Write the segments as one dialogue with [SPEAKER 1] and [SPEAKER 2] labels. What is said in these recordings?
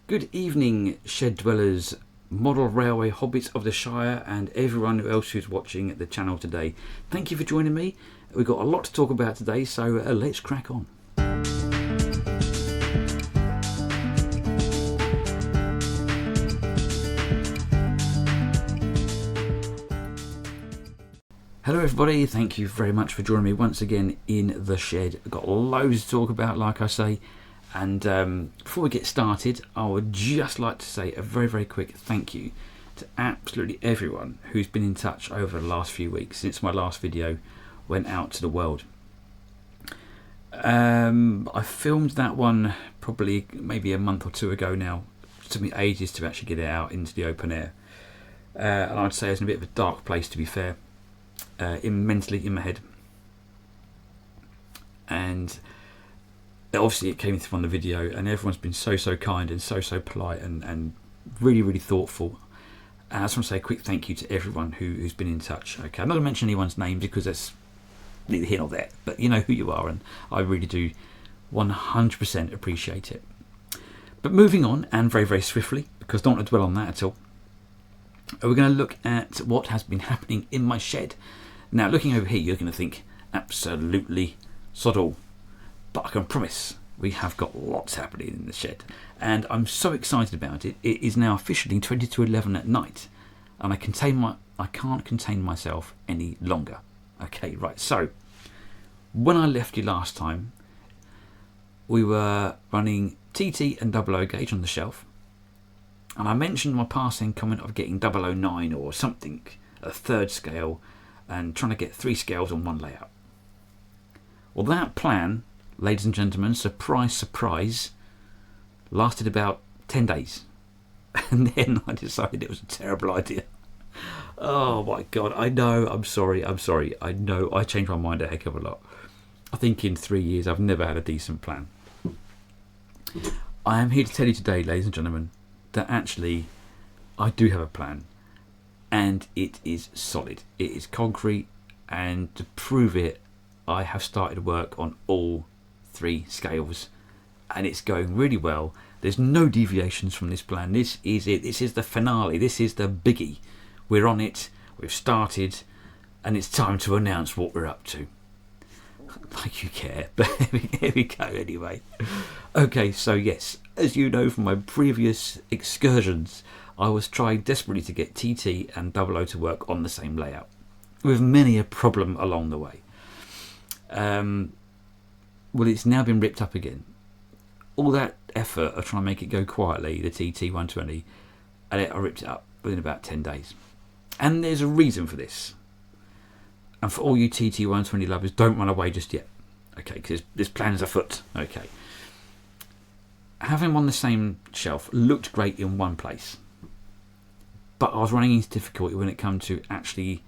[SPEAKER 1] Good evening, shed dwellers, model railway hobbits of the Shire, and everyone else who's watching the channel today. Thank you for joining me. We've got a lot to talk about today, so let's crack on. Hello everybody, thank you very much for joining me once again in the shed. I've got loads to talk about, like I say. And before we get started, I would just like to say a very quick thank you to absolutely everyone who's been in touch over the last few weeks since my last video went out to the world. I filmed that one probably maybe a month or two ago now. It took me ages to actually get it out into the open air. And I'd say it's in a bit of a dark place, to be fair, mentally in my head. And obviously it came through on the video, and everyone's been so kind and so polite and really thoughtful. And I just want to say a quick thank you to everyone who's been in touch. Okay, I'm not going to mention anyone's name because that's neither here nor there, but you know who you are, and I really do 100% appreciate it. But moving on, and very swiftly, because I don't want to dwell on that at all, we're going to look at what has been happening in my shed. Now, looking over here, you're going to think absolutely sod all. But I can promise we have got lots happening in the shed, and I'm so excited about it. It is now officially 20 to 11 at night, and I can't contain myself any longer. Okay, right. So when I left you last time, we were running TT and 00 gauge on the shelf, and I mentioned my passing comment of getting 009 or something, a third scale, and trying to get 3 scales on one layout. Well, that plan, ladies and gentlemen, surprise, lasted about 10 days. And then I decided it was a terrible idea. Oh my God, I know, I'm sorry. I know, I changed my mind a heck of a lot. I think in 3 years I've never had a decent plan. I am here to tell you today, ladies and gentlemen, that actually I do have a plan. And it is solid. It is concrete. And to prove it, I have started work on all 3 scales, and it's going really well. There's no deviations from this plan. This is it. This is the finale. This is the biggie. We're on it. We've started, and it's time to announce what we're up to. Like you care, but here we go anyway. Okay, so yes, as you know from my previous excursions, I was trying desperately to get TT and 00 to work on the same layout, with many a problem along the way. Well, it's now been ripped up again. All that effort of trying to make it go quietly, the TT120, and I ripped it up within about 10 days. And there's a reason for this. And for all you TT120 lovers, don't run away just yet. Okay, because there's plans afoot. Okay. Having them on the same shelf looked great in one place, but I was running into difficulty when it came to actually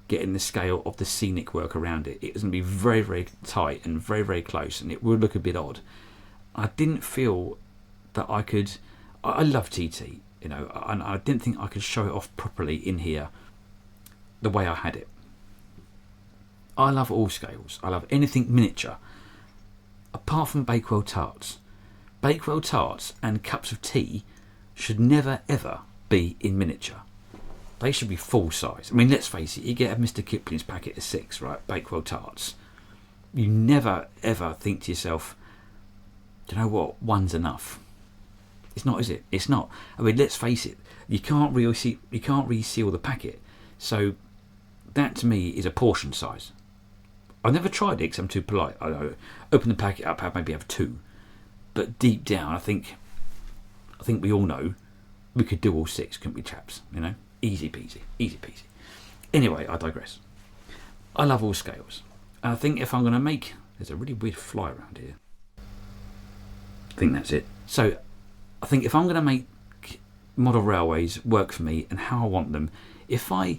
[SPEAKER 1] getting the scale of the scenic work around it. It was going to be very tight and very close, and it would look a bit odd. I didn't feel that I could. I love TT, you know, and I didn't think I could show it off properly in here the way I had it. I love all scales. I love anything miniature, apart from Bakewell tarts. Bakewell tarts and cups of tea should never ever be in miniature. They should be full size. I mean, let's face it, you get a Mr. Kipling's packet of 6, right? Bakewell tarts. You never ever think to yourself, do you know what? One's enough. It's not, is it? It's not. I mean, let's face it, you can't reseal the packet. So that to me is a portion size. I've never tried it because I'm too polite. I open the packet up, maybe have 2. But deep down, I think we all know we could do all 6, couldn't we, chaps? You know? Easy peasy. Anyway, I digress. I love all scales. And I think if I'm going to make... There's a really weird fly around here. I think that's it. So, I think if I'm going to make model railways work for me and how I want them, if I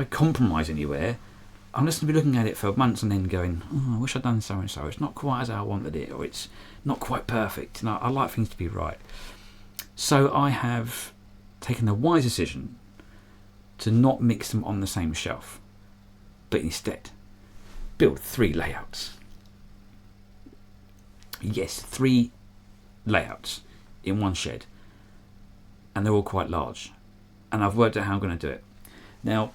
[SPEAKER 1] compromise anywhere, I'm just going to be looking at it for months and then going, oh, I wish I'd done so and so. It's not quite as I wanted it, or it's not quite perfect. And I like things to be right. So I have taken the wise decision to not mix them on the same shelf, but instead build 3 layouts. Yes, 3 layouts in one shed. and they're all quite large. And I've worked out how I'm going to do it. Now,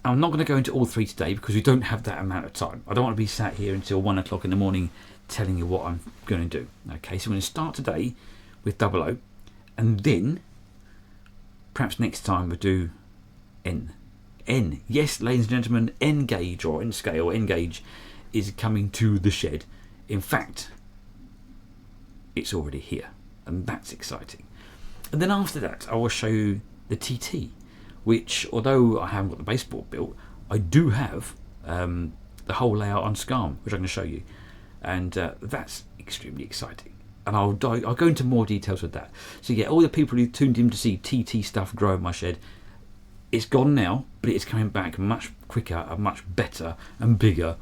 [SPEAKER 1] I'm not going to go into all 3 today because we don't have that amount of time. I don't want to be sat here until 1 o'clock in the morning telling you what I'm going to do. Okay, so I'm going to start today with 00, and then perhaps next time we'll do N. N. Yes, ladies and gentlemen, N gauge or N scale, N gauge is coming to the shed. In fact, it's already here, and that's exciting. And then after that, I will show you the TT, which, although I haven't got the baseboard built, I do have the whole layout on SCARM, which I'm going to show you, and that's extremely exciting. And I'll go into more details with that. So yeah, all the people who tuned in to see TT stuff grow in my shed, it's gone now, but it's coming back much quicker and much better and bigger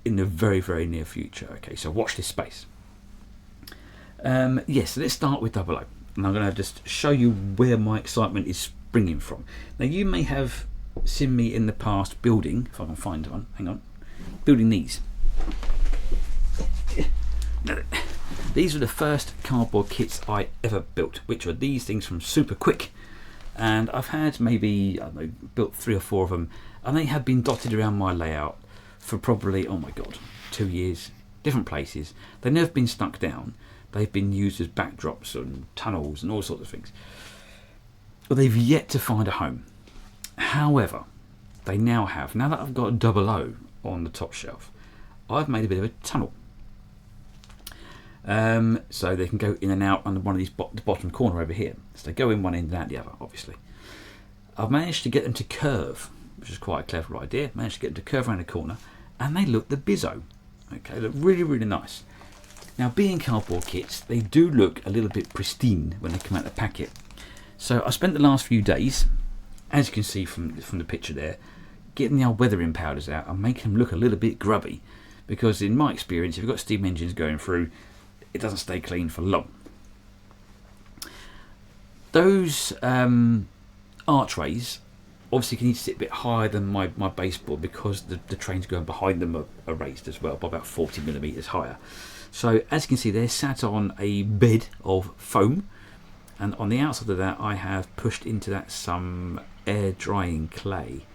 [SPEAKER 1] in the very, very near future. Okay, so watch this space. Yes, let's start with 00. And I'm going to just show you where my excitement is springing from. Now, you may have seen me in the past building, if I can find one, hang on, building these. Now, these were the first cardboard kits I ever built, which were these things from Super Quick. And I've had maybe, I don't know, built 3 or 4 of them, and they have been dotted around my layout for probably, oh my God, 2 years, different places. They've never been stuck down. They've been used as backdrops and tunnels and all sorts of things. But they've yet to find a home. However, they now have, now that I've got 00 on the top shelf, I've made a bit of a tunnel. So they can go in and out on one of these the bottom corner over here. So they go in one end and out the other, obviously. I've managed to get them to curve, which is quite a clever idea. Managed to get them to curve around the corner, and they look the bizzo. Okay, they look really, really nice. Now, being cardboard kits, they do look a little bit pristine when they come out of the packet. So I spent the last few days, as you can see from the picture there, getting the old weathering powders out and making them look a little bit grubby. Because in my experience, if you've got steam engines going through, it doesn't stay clean for long. Those archways obviously can need to sit a bit higher than my baseboard because the trains going behind them are raised as well by about 40mm higher. So as you can see, they're sat on a bed of foam, and on the outside of that I have pushed into that some air drying clay.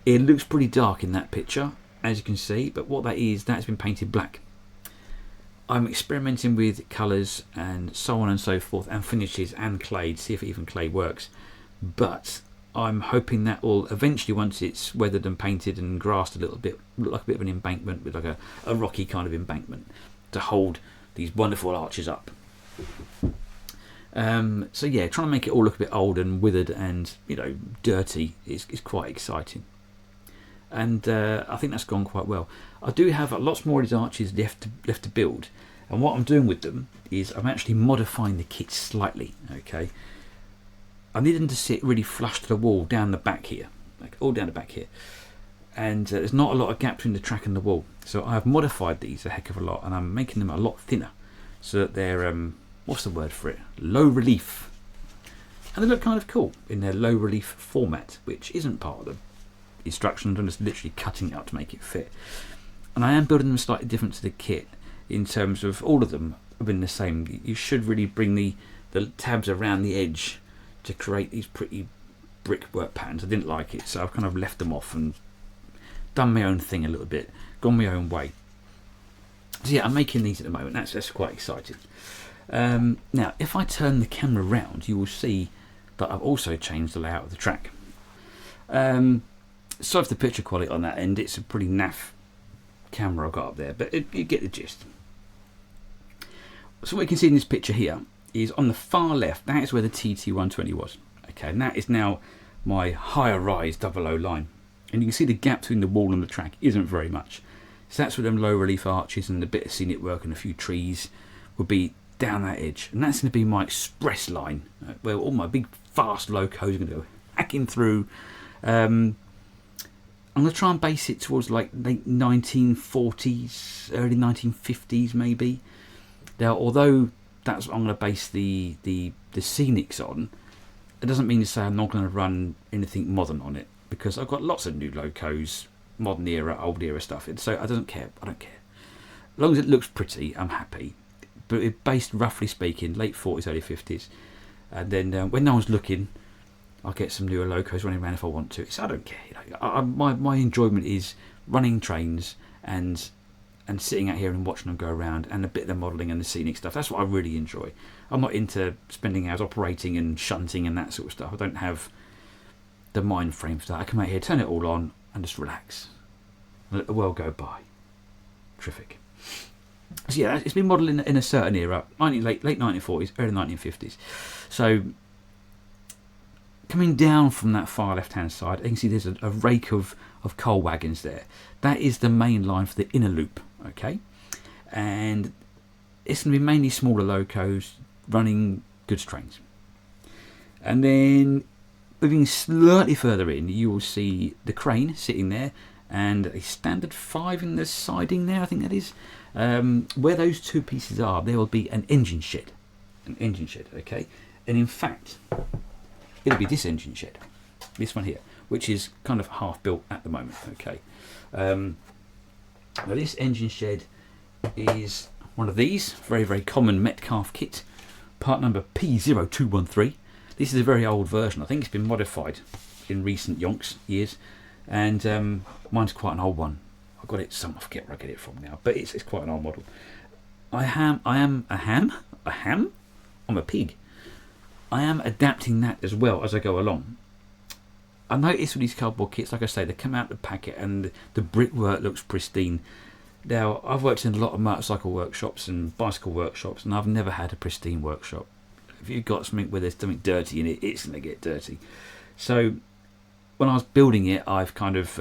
[SPEAKER 1] It looks pretty dark in that picture, as you can see, but what that is, that's been painted black. I'm experimenting with colours and so on and so forth, and finishes and clay to see if even clay works. But I'm hoping that will eventually, once it's weathered and painted and grassed a little bit, look like a bit of an embankment with like a rocky kind of embankment to hold these wonderful arches up. So yeah, trying to make it all look a bit old and withered and, you know, dirty is quite exciting. And I think that's gone quite well. I do have lots more of these arches left to build, and what I'm doing with them is I'm actually modifying the kit slightly. Okay, I need them to sit really flush to the wall down the back here, like all down the back here, and there's not a lot of gap between the track and the wall. So I've modified these a heck of a lot, and I'm making them a lot thinner so that they're what's the word for it? Low relief, and they look kind of cool in their low relief format, which isn't part of the instructions. I'm just literally cutting it out to make it fit, and I am building them slightly different to the kit in terms of all of them have been the same. You should really bring the tabs around the edge to create these pretty brickwork patterns. I didn't like it, so I've kind of left them off and done my own thing a little bit, gone my own way. So yeah, I'm making these at the moment. That's quite exciting. Now if I turn the camera round, you will see that I've also changed the layout of the track. Sorry for the picture quality on that end, it's a pretty naff camera I've got up there, but you get the gist. So what you can see in this picture here is on the far left, that is where the TT120 was. Okay, and that is now my higher rise 00 line. And you can see the gap between the wall and the track isn't very much. So that's where them low relief arches and a bit of scenic work and a few trees will be down that edge. And that's going to be my express line, where all my big fast locos are going to go hacking through. I'm going to try and base it towards like late 1940s, early 1950s maybe. Now, although that's what I'm going to base the scenics on, it doesn't mean to say I'm not going to run anything modern on it, because I've got lots of new locos, modern era, old era stuff. So I don't care. As long as it looks pretty, I'm happy. But it's based, roughly speaking, late 40s, early 50s. And then when no one's looking, I'll get some newer locos running around if I want to. So I don't care. My enjoyment is running trains and sitting out here and watching them go around, and a bit of the modelling and the scenic stuff. That's what I really enjoy. I'm not into spending hours operating and shunting and that sort of stuff. I don't have the mind frame for that. I come out here, turn it all on, and just relax and let the world go by. Terrific. So yeah, it's been modelled in a certain era, late 1940s, early 1950s. So coming down from that far left-hand side, you can see there's a rake of coal wagons there. That is the main line for the inner loop, okay? And it's going to be mainly smaller locos running goods trains. And then moving slightly further in, you will see the crane sitting there and a standard 5 in the siding there, I think that is. Where those two pieces are, there will be an engine shed. An engine shed, okay? And in fact, it'll be this engine shed, this one here, which is kind of half built at the moment, okay? Now this engine shed is one of these, very, very common Metcalfe kit, part number P0213. This is a very old version. I think it's been modified in recent years, and mine's quite an old one. I got it I forget where I get it from now, but it's quite an old model. I'm a pig. I am adapting that as well as I go along. I noticed with these cardboard kits, like I say, they come out of the packet and the brickwork looks pristine. Now, I've worked in a lot of motorcycle workshops and bicycle workshops, and I've never had a pristine workshop. If you've got something where there's something dirty in it, it's going to get dirty. So when I was building it, I've kind of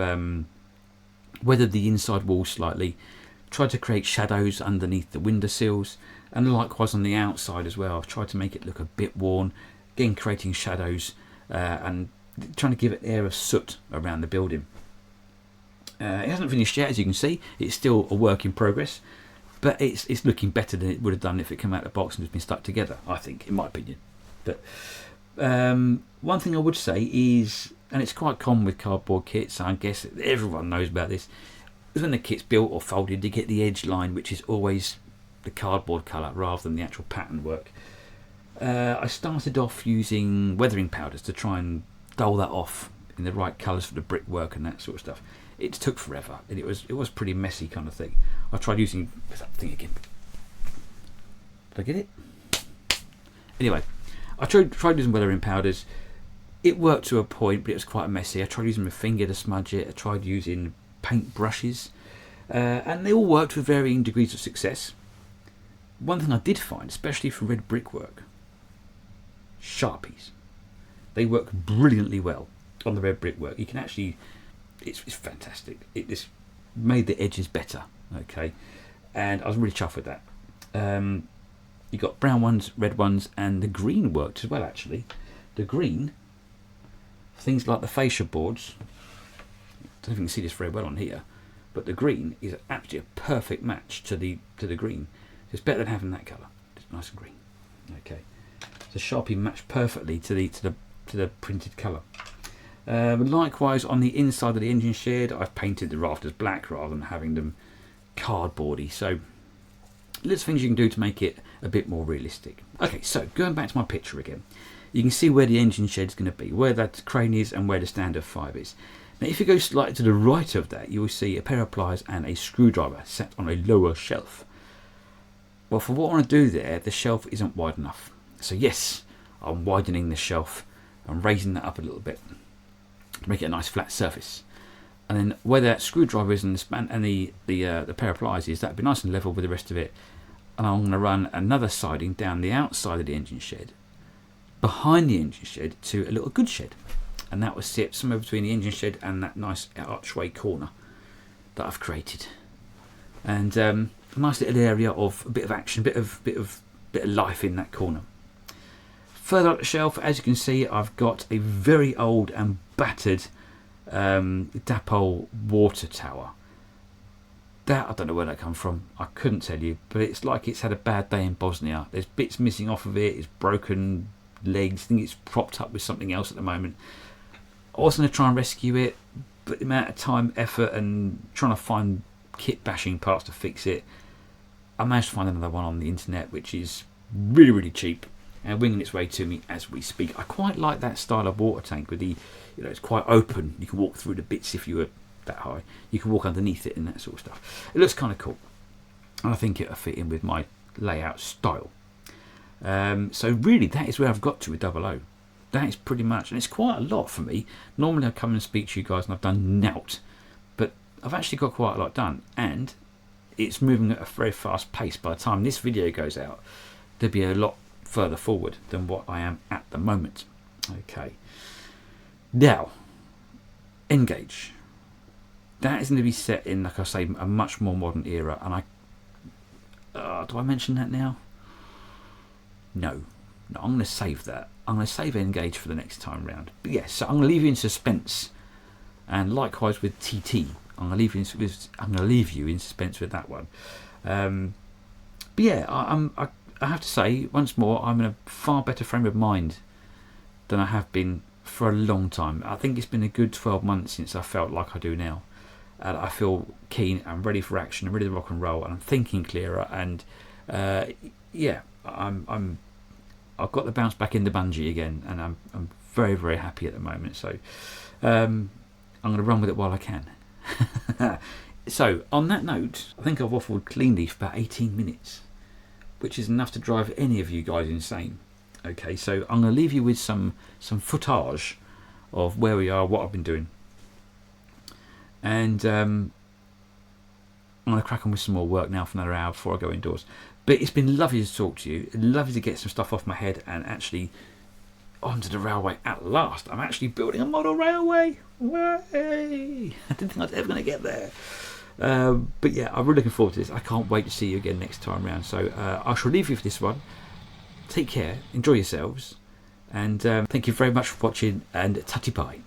[SPEAKER 1] weathered the inside wall slightly, tried to create shadows underneath the window sills, and likewise on the outside as well. I've tried to make it look a bit worn, again creating shadows and trying to give it an air of soot around the building. It hasn't finished yet, as you can see. It's still a work in progress, but it's looking better than it would have done if it came out of the box and has been stuck together, I think, in my opinion. But one thing I would say is, and it's quite common with cardboard kits, I guess everyone knows about this, is when the kit's built or folded, you get the edge line, which is always the cardboard colour rather than the actual pattern work. I started off using weathering powders to try and dull that off in the right colours for the brickwork and that sort of stuff. It took forever, and it was pretty messy kind of thing. I tried using, where's that thing again? Did I get it? Anyway, I tried using weathering powders. It worked to a point, but it was quite messy. I tried using my finger to smudge it. I tried using paint brushes, and they all worked with varying degrees of success. One thing I did find, especially for red brickwork, Sharpies. They work brilliantly well on the red brickwork. You can actually, it's fantastic. It just made the edges better, okay? And I was really chuffed with that. You got brown ones, red ones, and the green worked as well, actually. The green, things like the fascia boards, I don't know if you can see this very well on here, but the green is absolutely a perfect match to the green. It's better than having that colour. It's nice and green. Okay, the Sharpie matched perfectly to the printed colour. Likewise, on the inside of the engine shed, I've painted the rafters black rather than having them cardboardy. So, lots of things you can do to make it a bit more realistic. Okay, so going back to my picture again, you can see where the engine shed is going to be, where that crane is, and where the standard 5 is. Now, if you go slightly to the right of that, you will see a pair of pliers and a screwdriver set on a lower shelf. Well, for what I want to do there, the shelf isn't wide enough. So yes, I'm widening the shelf and raising that up a little bit to make it a nice flat surface. And then where that screwdriver is and the span and the pair of pliers is, that'd be nice and level with the rest of it. And I'm going to run another siding down the outside of the engine shed, behind the engine shed, to a little goods shed. And that will sit somewhere between the engine shed and that nice archway corner that I've created. And a nice little area of a bit of action, bit of life in that corner. Further up the shelf, as you can see, I've got a very old and battered Dapol water tower. That, I don't know where that come from. I couldn't tell you, but it's like it's had a bad day in Bosnia. There's bits missing off of it. It's broken legs. I think it's propped up with something else at the moment. I was going to try and rescue it, but the amount of time, effort, and trying to find kit bashing parts to fix it, I managed to find another one on the internet, which is really, really cheap. and winging its way to me as we speak. I quite like that style of water tank with the, it's quite open. You can walk through the bits if you were that high. You can walk underneath it and that sort of stuff. It looks kind of cool, and I think it'll fit in with my layout style. So really, that is where I've got to with 00. That is pretty much, and it's quite a lot for me. Normally I come and speak to you guys and I've done nout, but I've actually got quite a lot done, and it's moving at a very fast pace. By the time this video goes out, there'll be a lot further forward than what I am at the moment. Okay, now N-Gage. That is going to be set in, like I say, a much more modern era, and do I mention that now? No, I'm going to save that. I'm going to save N-Gage for the next time round. But yes, so I'm going to leave you in suspense, and likewise with TT, I'm going to leave you in suspense with that one. But yeah, I have to say once more, I'm in a far better frame of mind than I have been for a long time. I think it's been a good 12 months since I felt like I do now. And I feel keen and ready for action and ready to rock and roll, and I'm thinking clearer, and yeah, I've got the bounce back in the bungee again, and I'm very, very happy at the moment. So I'm going to run with it while I can. So on that note, I think I've waffled cleanly for about 18 minutes, which is enough to drive any of you guys insane. Okay, so I'm going to leave you with some footage of where we are, what I've been doing. And I'm going to crack on with some more work now for another hour before I go indoors. But it's been lovely to talk to you, lovely to get some stuff off my head and actually onto the railway at last. I'm actually building a model railway. Way! I didn't think I was ever going to get there. But yeah, I'm really looking forward to this. I can't wait to see you again next time round. So I shall leave you for this one. Take care, enjoy yourselves, and thank you very much for watching, and tatty bye.